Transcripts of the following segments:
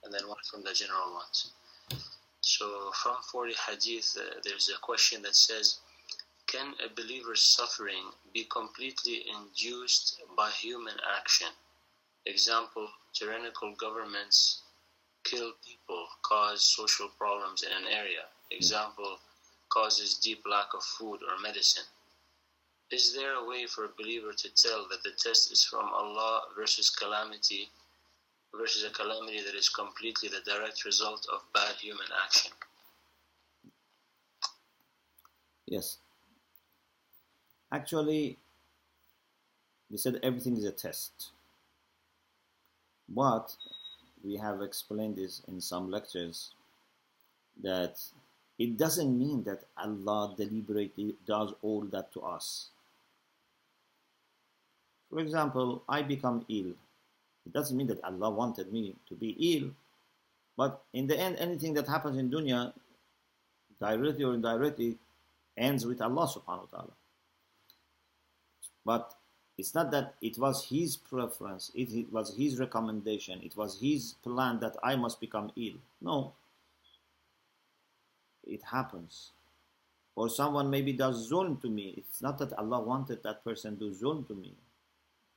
and then one from the general ones. So from 40 hadith, there's a question that says, can a believer's suffering be completely induced by human action? Example, tyrannical governments kill people, cause social problems in an area. Example, causes deep lack of food or medicine. Is there a way for a believer to tell that the test is from Allah versus a calamity that is completely the direct result of bad human action? Yes. Actually, we said everything is a test. But we have explained this in some lectures that it doesn't mean that Allah deliberately does all that to us. For example, I become ill. It doesn't mean that Allah wanted me to be ill, but in the end, anything that happens in dunya, directly or indirectly, ends with Allah subhanahu wa ta'ala. But it's not that it was His preference, it was His recommendation, it was His plan that I must become ill. No. It happens. Or someone maybe does zulm to me. It's not that Allah wanted that person to do zulm to me.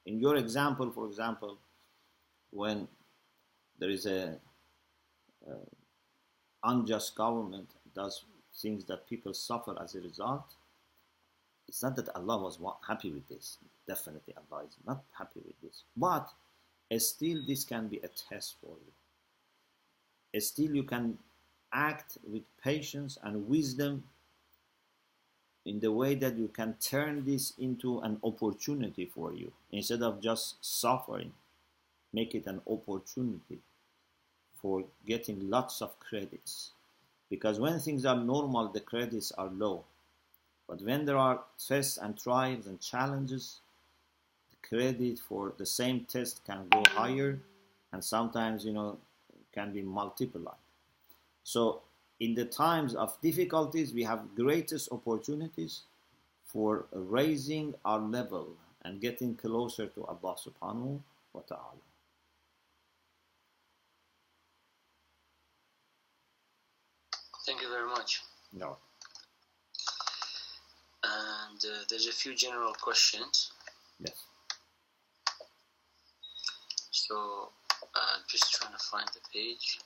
In your example, for example, when there is a unjust government does things that people suffer as a result, it's not that Allah was happy with this. Definitely Allah is not happy with this. But still this can be a test for you. Still you can act with patience and wisdom in the way that you can turn this into an opportunity for you. Instead of just suffering, make it an opportunity for getting lots of credits. Because when things are normal, the credits are low. But when there are tests and trials and challenges, the credit for the same test can go higher, and sometimes, can be multiplied. So in the times of difficulties, we have greatest opportunities for raising our level and getting closer to Allah subhanahu wa ta'ala. Thank you very much. No. And there's a few general questions. Yes. So, just trying to find the page.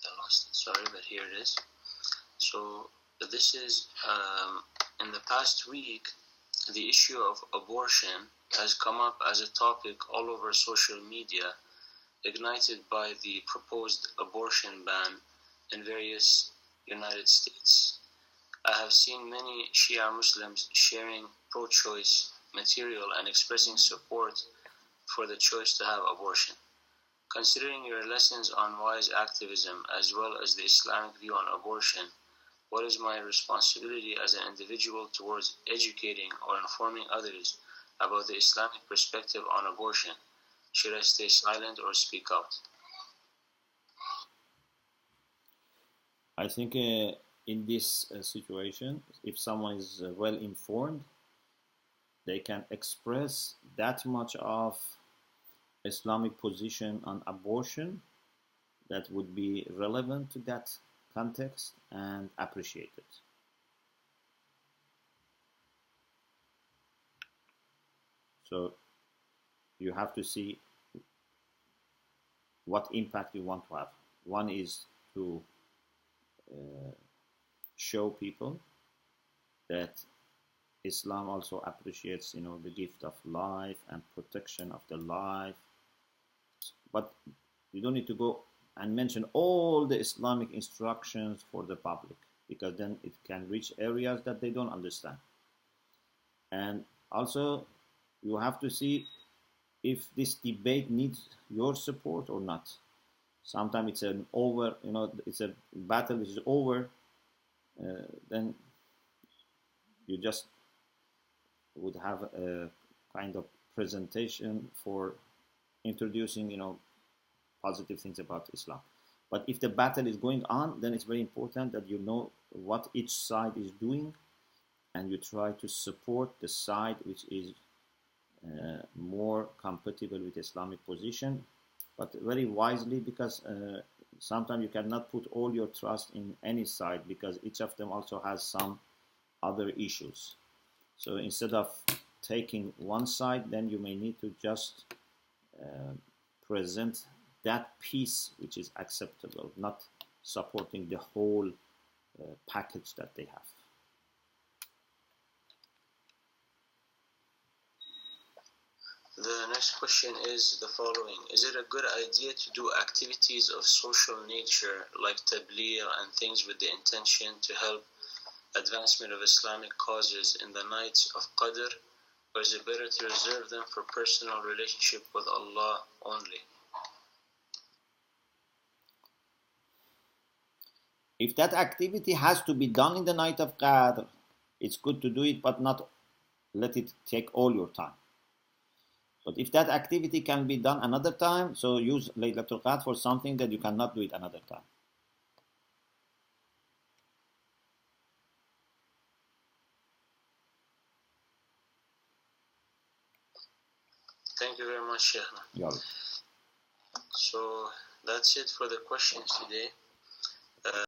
I lost it, sorry, but here it is. So, this is, in the past week, the issue of abortion has come up as a topic all over social media, ignited by the proposed abortion ban in various United States. I have seen many Shia Muslims sharing pro-choice material and expressing support for the choice to have abortion. Considering your lessons on wise activism as well as the Islamic view on abortion, what is my responsibility as an individual towards educating or informing others about the Islamic perspective on abortion? Should I stay silent or speak out? I think in this situation, if someone is well informed, they can express that much of Islamic position on abortion that would be relevant to that context and appreciated. So you have to see what impact you want to have. One is to show people that Islam also appreciates, the gift of life and protection of the life. But you don't need to go and mention all the Islamic instructions for the public, because then it can reach areas that they don't understand. And also, you have to see if this debate needs your support or not. Sometimes it's it's a battle which is over, then you just would have a kind of presentation for introducing, positive things about Islam. But if the battle is going on, then it's very important that you know what each side is doing, and you try to support the side which is more compatible with Islamic position, but very wisely, because sometimes you cannot put all your trust in any side, because each of them also has some other issues. So instead of taking one side, then you may need to just present that piece which is acceptable, not supporting the whole package that they have. The next question is the following. Is it a good idea to do activities of social nature like tabligh and things with the intention to help advancement of Islamic causes in the nights of Qadr, or is it better to reserve them for personal relationship with Allah only? If that activity has to be done in the night of Qadr, it's good to do it, but not let it take all your time. But if that activity can be done another time, so use Laylatul Qadr for something that you cannot do it another time. Thank you very much, Sheikhna. Yeah. So that's it for the questions today.